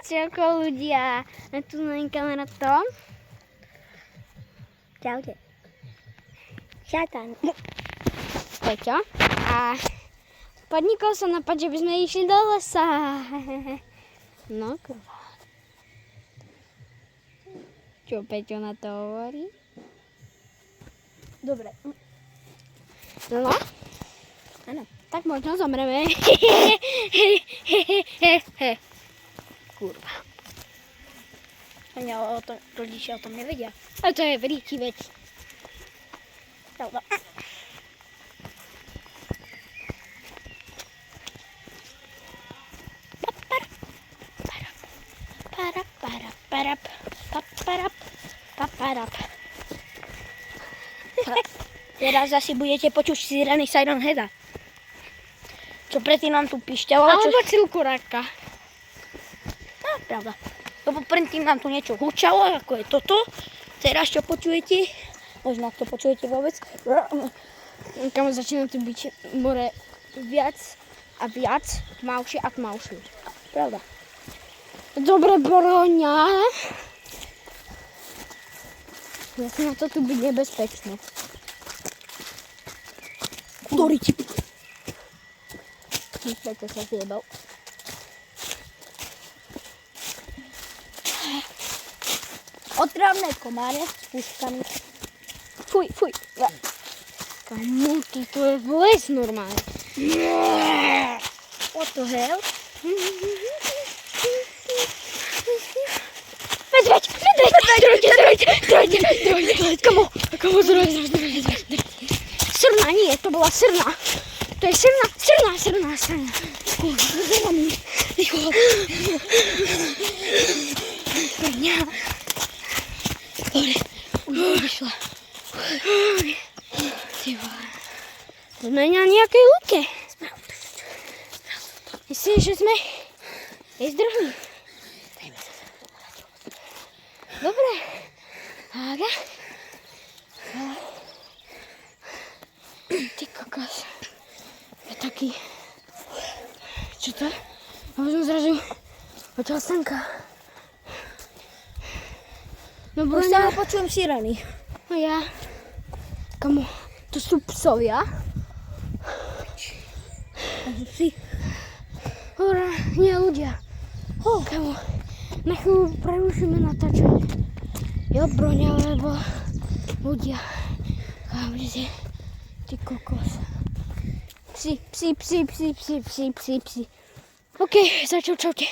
Čauko ľudia, tu na kamera to. Čaute. Šatan. Peťo. A podnikol som napad, že by sme išli do lesa. No, kurva. Čo Peťo na to hovorí? Dobre. No? Áno. Tak možno zomreme. Kurva. Ani o tom, rodičia o tom nevedia. A to je veľký vec. Pravda. Teraz asi budete počuť sírený Siren Heada. Čo predtým nám tu pišťavala. Alebo cilkuráka. No, pravda. Lebo predtým nám tu niečo hučalo, ako je toto. Teraz čo počujete? Možno ak to počujete vôbec. Kamo začína tu byť more viac a viac, tmavšie a tmavšie. Pravda. Dobre, Boroňa. Jasne na to tu byť nebezpečné. Ktorý ti... Preto sa zjebal. Otravné komáre s puškami. Fuj, fuj. Kamu, to je les normálne. What the hell? Medveď! Kamo, zdroj. Srna, nie, to bola srna. To je srna. Kurva, zelený. Ticho. Srňa. Dobre, už vyšla. Ty vole. Sme na nejakej lúke. Myslím, že sme jej zdrhli. Dobre. Aga. Ty kokos. Je taký... Čo to? A už som zrazu počal slnka. No Už sa počujem sireny. No ja. Kamo, to sú psovia. Si. Hora, nie ľudia. Kamo, na chvíľu prerušíme natáčanie. Jo, Broňa, lebo ľudia. Kámže, ty kokos. Psi. OK, začal, čaute.